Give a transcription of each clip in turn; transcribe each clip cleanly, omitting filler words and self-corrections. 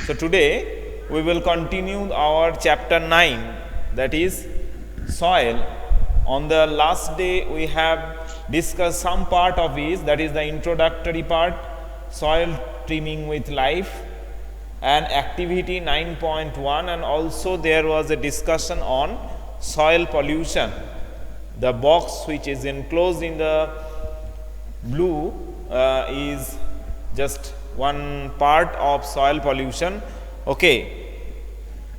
So today we will continue our chapter 9, that is soil. On the last day we have discussed some part of it, that is the introductory part, soil trimming with life, and activity 9.1, and also there was a discussion on soil pollution. The box which is enclosed in the blue is just one part of soil pollution. Okay,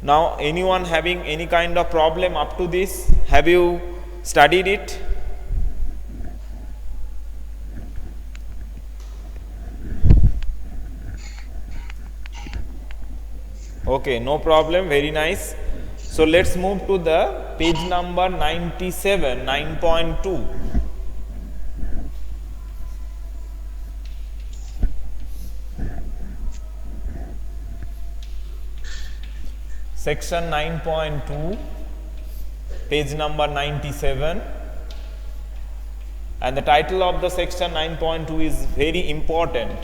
now anyone having any kind of problem up to this? Have you studied it? Okay, no problem, very nice. So let's move to the page number 97, 9.2. Section 9.2, page number 97, and the title of the section 9.2 is very important,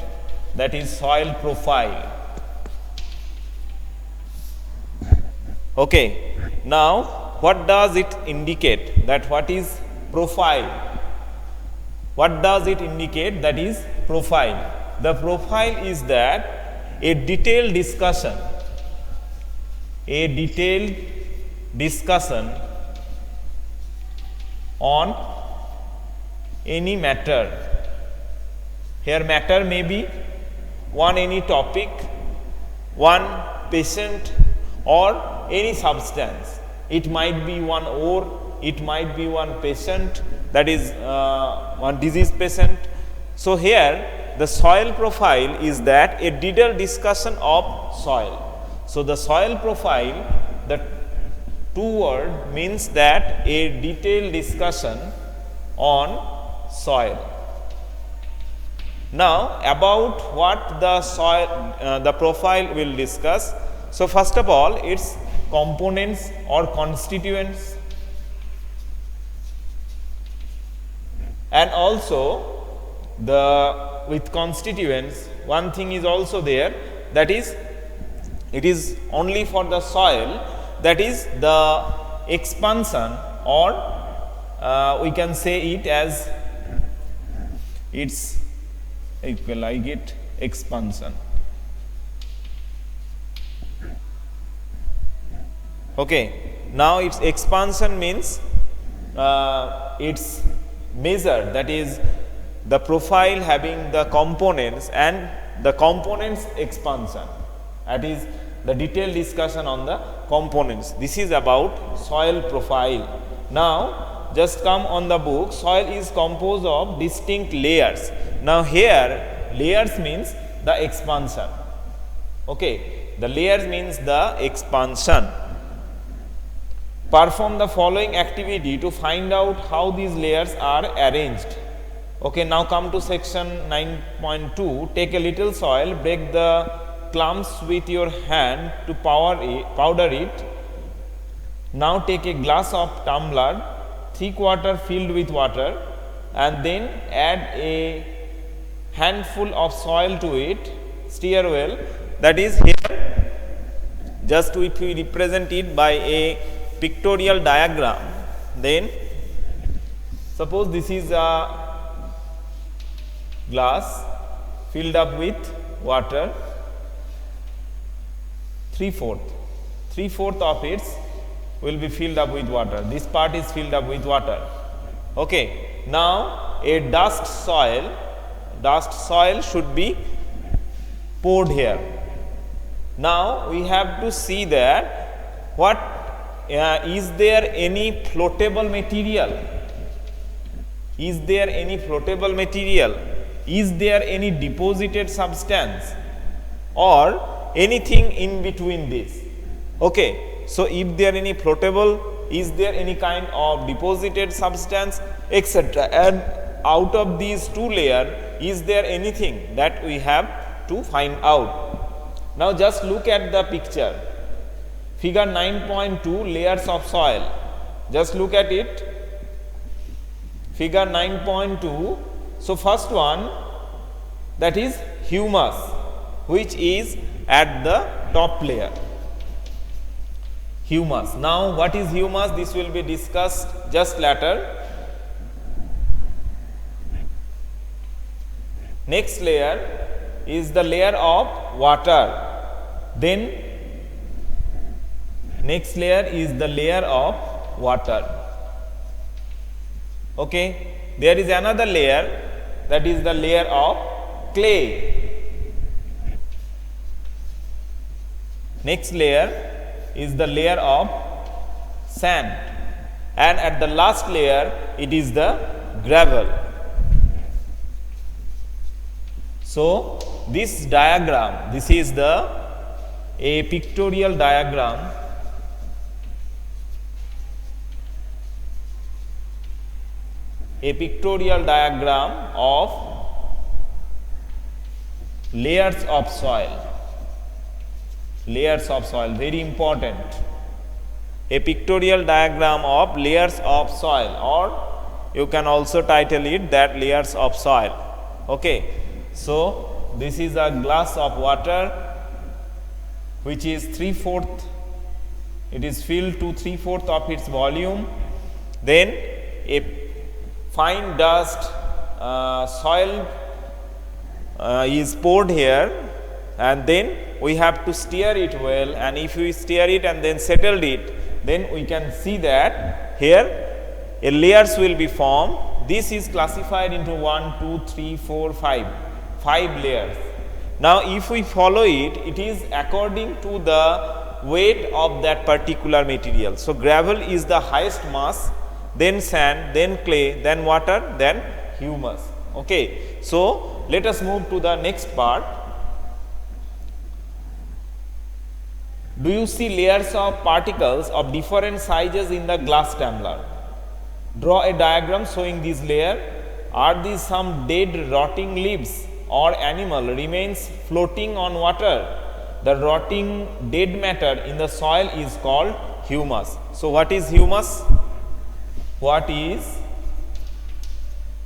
that is soil profile. Okay, now what does it indicate? That what is profile? What does it indicate? That is profile. The profile is that a detailed discussion on any matter. Here matter may be one any topic, one patient, or any substance. It might be one ore, it might be one patient, that is one disease patient. So here the soil profile is that a detailed discussion of soil. So the soil profile, the two word means that a detailed discussion on soil. Now about what the soil, the profile will discuss. So first of all, its components or constituents, and also the with constituents one thing is also there, that is it is only for the soil, that is the expansion, or we can say it as its like it expansion. Okay, now its expansion means its measure, that is the profile having the components and the components expansion, that is the detailed discussion on the components. This is about soil profile. Now just come on the book. Soil is composed of distinct layers. Now here layers means the expansion. Okay, the layers means the expansion. Perform the following activity to find out how these layers are arranged. Okay, now come to section 9.2. Take a little soil, break the clumps with your hand to powder it. Now take a glass of tumbler, 3/4 filled with water, and then add a handful of soil to it. Stir well. That is here, just if we represent it by a pictorial diagram, then suppose this is a glass filled up with water, 3/4 of it will be filled up with water. This part is filled up with water. Okay, now a dust soil should be poured here. Now we have to see that what is there any floatable material? Is there any floatable material? Is there any deposited substance or anything in between this? Okay, so if there any floatable, is there any kind of deposited substance, etc., and out of these two layers, is there anything that we have to find out? Now just look at the picture, figure 9.2, layers of soil. Just look at it, figure 9.2. So first one, that is humus, which is at the top layer. Humus. Now what is humus? This will be discussed just later. Next layer is the layer of water. Then next layer is the layer of water. Okay. There is another layer, that is the layer of clay. Next layer is the layer of sand, and at the last layer it is the gravel. So this diagram, this is a pictorial diagram of layers of soil. Layers of soil, very important. A pictorial diagram of layers of soil, or you can also title it that layers of soil. Okay. So this is a glass of water which is 3/4, it is filled to 3/4 of its volume. Then a fine dust soil is poured here, and then we have to stir it well, and if we stir it and then settled it, then we can see that here a layers will be formed. This is classified into 1, 2, 3, 4, 5 layers. Now if we follow it, it is according to the weight of that particular material. So gravel is the highest mass, then sand, then clay, then water, then humus. Okay. So let us move to the next part. Do you see layers of particles of different sizes in the glass tumbler? Draw a diagram showing these layers. Are these some dead rotting leaves or animal remains floating on water? The rotting dead matter in the soil is called humus. So what is humus? What is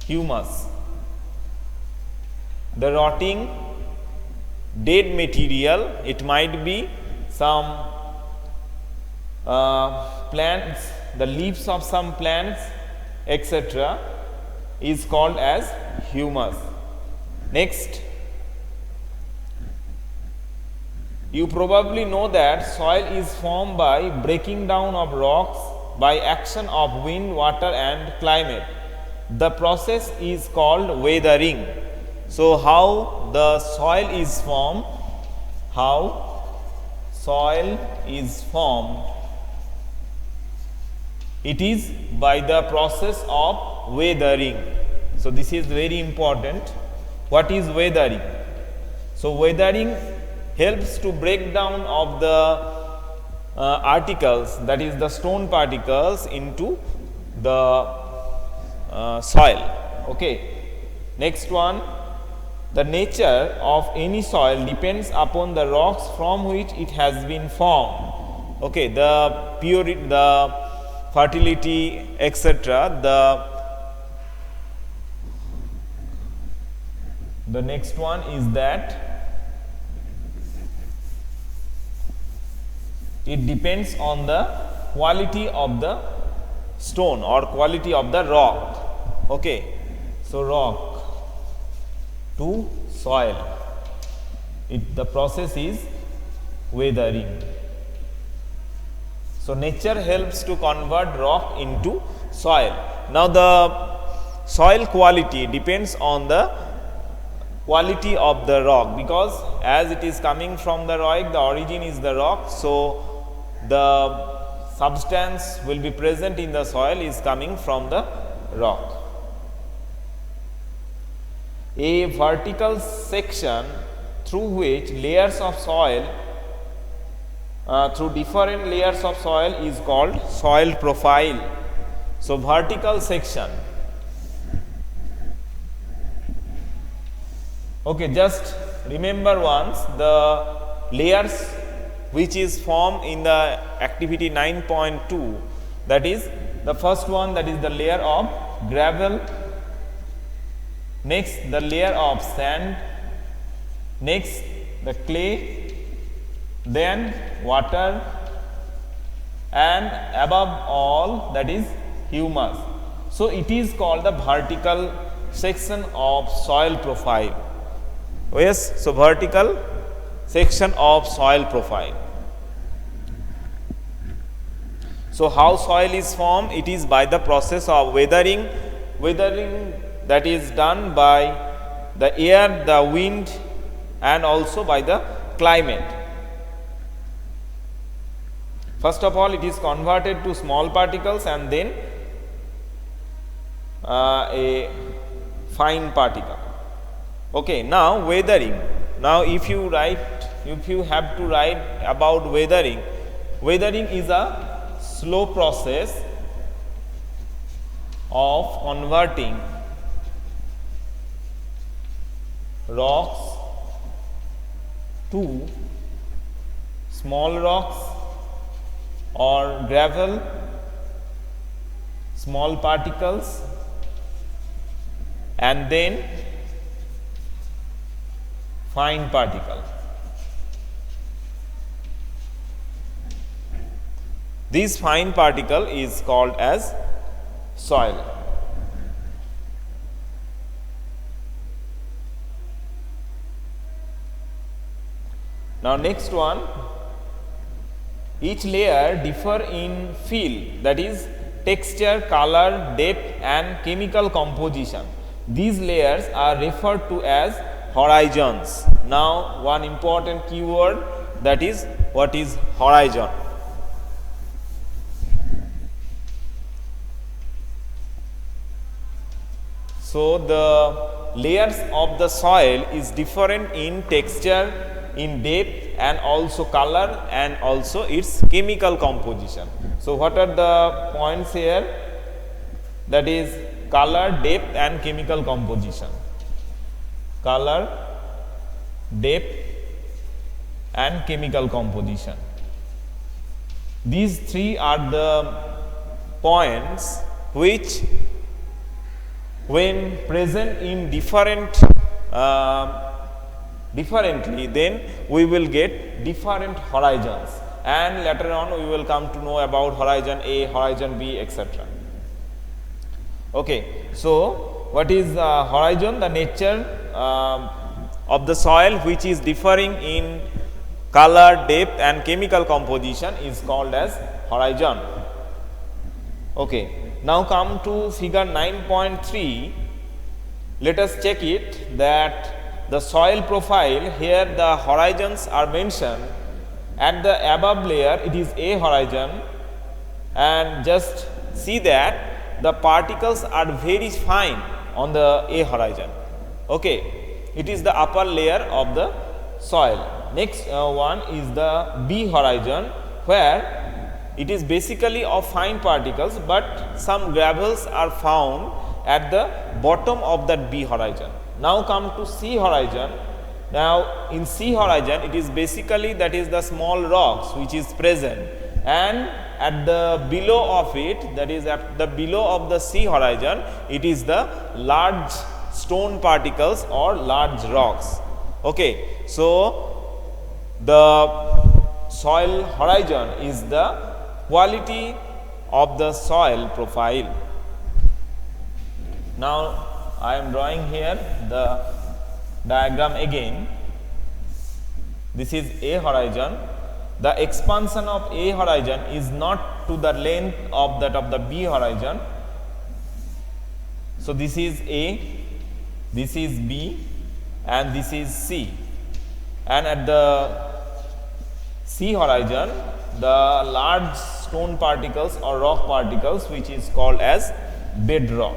humus? The rotting dead material, it might be some plants, the leaves of some plants, etc., is called as humus. Next, you probably know that soil is formed by breaking down of rocks by action of wind, water and climate. The process is called weathering. So how the soil is formed? How soil is formed? It is by the process of weathering. So this is very important. What is weathering? So weathering helps to break down of the articles, that is the stone particles, into the soil. Okay. Next one, the nature of any soil depends upon the rocks from which it has been formed. Okay, the purity, the fertility, etc. The next one is that it depends on the quality of the stone or quality of the rock. Okay, so rock to soil, the process is weathering. So nature helps to convert rock into soil. Now the soil quality depends on the quality of the rock, because as it is coming from the rock, the origin is the rock, so the substance will be present in the soil is coming from the rock. A vertical section through which layers of soil, through different layers of soil, is called soil profile. So vertical section. Okay, just remember once the layers which is formed in the activity 9.2, that is the first one, that is the layer of gravel, next the layer of sand, next the clay, then water, and above all that is humus. So it is called the vertical section of soil profile. Yes, so vertical section of soil profile. So how soil is formed? It is by the process of weathering that is done by the air, the wind, and also by the climate. First of all, it is converted to small particles and then a fine particle. Okay, now weathering. Now if you have to write about weathering is a slow process of converting rocks to small rocks or gravel, small particles, and then fine particle. This fine particle is called as soil. Now next one, each layer differ in feel, that is texture, color, depth and chemical composition. These layers are referred to as horizons. Now one important keyword, that is what is horizon. So the layers of the soil is different in texture, in depth and also color and also its chemical composition. So what are the points here? That is color, depth and chemical composition. Color, depth and chemical composition. These three are the points which, when present in differently, then we will get different horizons, and later on we will come to know about horizon A, horizon B, etc. Okay, so what is horizon? The nature of the soil which is differing in color, depth and chemical composition is called as horizon. Okay. Now come to figure 9.3. Let us check it, that the soil profile, here the horizons are mentioned. At the above layer it is A horizon, and just see that the particles are very fine on the A horizon. Okay, it is the upper layer of the soil. Next one is the B horizon, where it is basically of fine particles, but some gravels are found at the bottom of that B horizon. Now come to C horizon. Now in C horizon it is basically, that is the small rocks which is present, and at the below of it, that is at the below of the C horizon, it is the large stone particles or large rocks. Okay, so the soil horizon is the quality of the soil profile. Now I am drawing here the diagram again. This is A horizon. The expansion of A horizon is not to the length of that of the B horizon. So this is A, this is B and this is C, and at the C horizon the large stone particles or rock particles which is called as bedrock.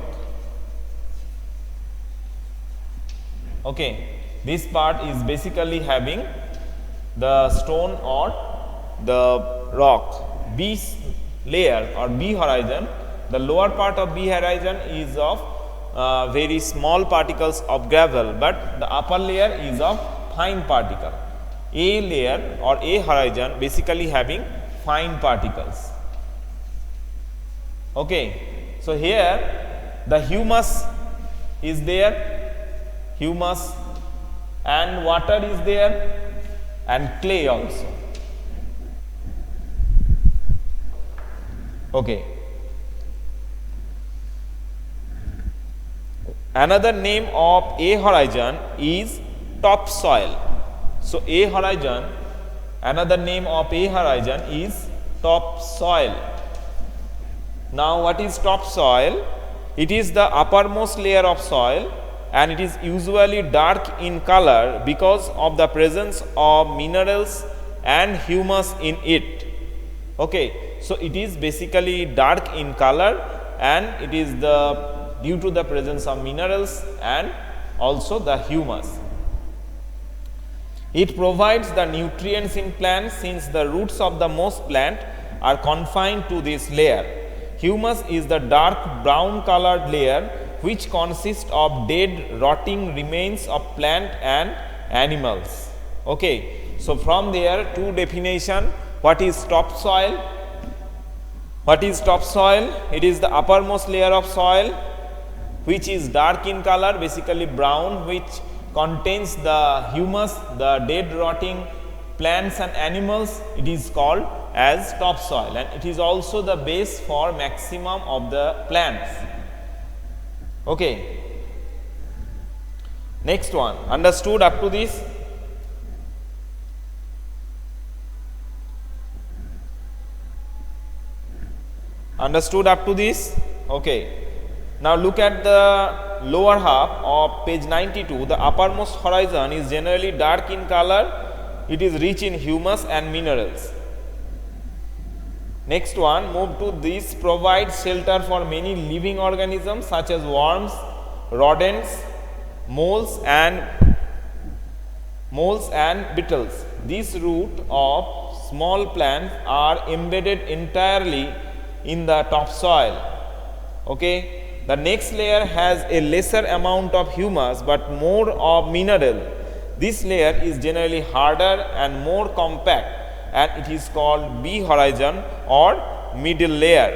Okay, this part is basically having the stone or the rock. B layer or B horizon, the lower part of B horizon is of very small particles of gravel, but the upper layer is of fine particle. A layer or A horizon basically having fine particles. Okay, so here the humus is there, humus, and water is there, and clay also. Okay. Another name of a horizon is topsoil. So a horizon, another name of a horizon is topsoil. Now what is topsoil? It is the uppermost layer of soil and it is usually dark in color because of the presence of minerals and humus in it. Okay, so it is basically dark in color and it is due to the presence of minerals and also the humus. It provides the nutrients in plants since the roots of the most plant are confined to this layer. Humus is the dark brown colored layer which consists of dead rotting remains of plant and animals. Okay. So, from there two definition, what is topsoil? What is topsoil? It is the uppermost layer of soil which is dark in color, basically brown, which contains the humus, the dead rotting plants and animals. It is called as topsoil and it is also the base for maximum of the plants. Okay. Next one, understood up to this? Understood up to this? Okay. Now look at the lower half of page 92. The uppermost horizon is generally dark in color. It is rich in humus and minerals. Next one, move to this, provides shelter for many living organisms such as worms, rodents, moles and beetles. These roots of small plants are embedded entirely in the topsoil. Okay. The next layer has a lesser amount of humus but more of mineral. This layer is generally harder and more compact and it is called B horizon or middle layer.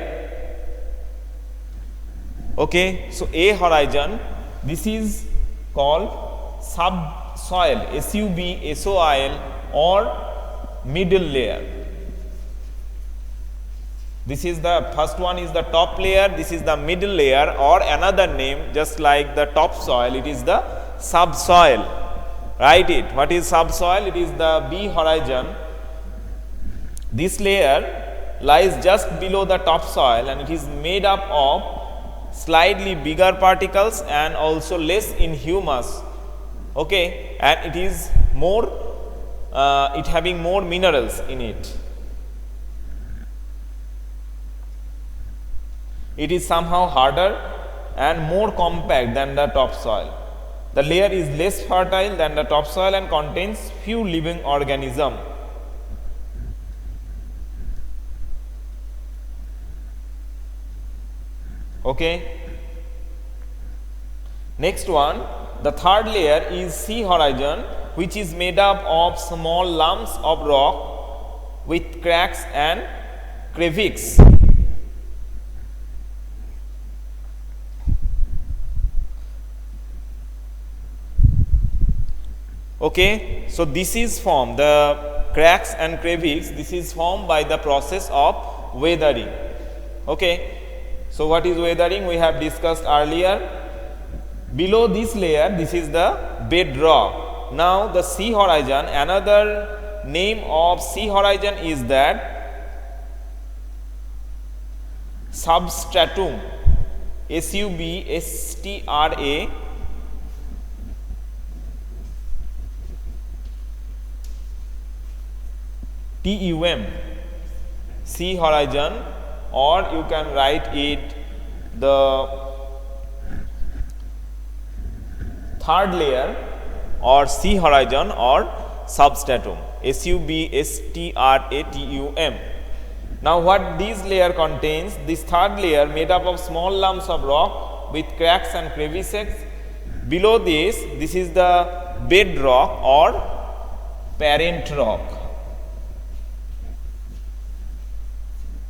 Okay. So, A horizon, this is called subsoil, SUBSOIL or middle layer. This is the first one is the top layer, this is the middle layer, or another name just like the topsoil, it is the subsoil. Write it. What is subsoil? It is the B horizon. This layer lies just below the topsoil and it is made up of slightly bigger particles and also less in humus. Okay, and it is more, it having more minerals in it. It is somehow harder and more compact than the topsoil. The layer is less fertile than the topsoil and contains few living organisms. Okay. Next one, the third layer is C horizon, which is made up of small lumps of rock with cracks and crevices. Okay, so this is formed, the cracks and crevices, this is formed by the process of weathering. Okay, so what is weathering? We have discussed earlier. Below this layer, this is the bedrock. Now the C horizon, another name of C horizon is that substratum, SUBSTRA TUM, C horizon, or you can write it the third layer or C horizon or substratum, SUBSTRATUM. Now what this layer contains? This third layer made up of small lumps of rock with cracks and crevices. Below this is the bedrock or parent rock.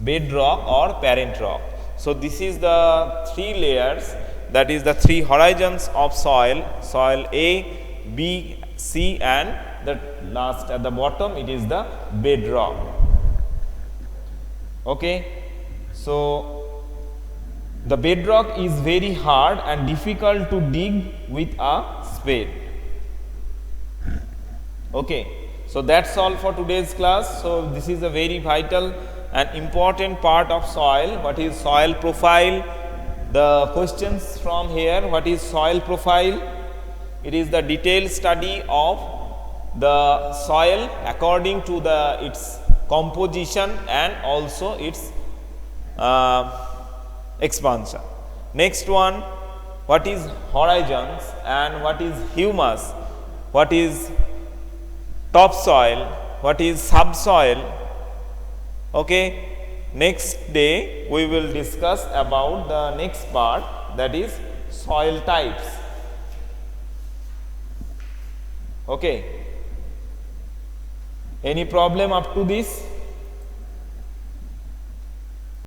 Bedrock or parent rock. So this is the three layers, that is the three horizons of soil, soil A, B, C, and the last at the bottom it is the bedrock. Okay. So the bedrock is very hard and difficult to dig with a spade. Okay, so that's all for today's class. So this is a very vital and important part of soil. What is soil profile? The questions from here: what is soil profile? It is the detailed study of the soil according to its composition and also its expansion. Next one, what is horizons and what is humus, what is topsoil, what is subsoil. Okay, next day we will discuss about the next part, that is soil types. Okay, any problem up to this?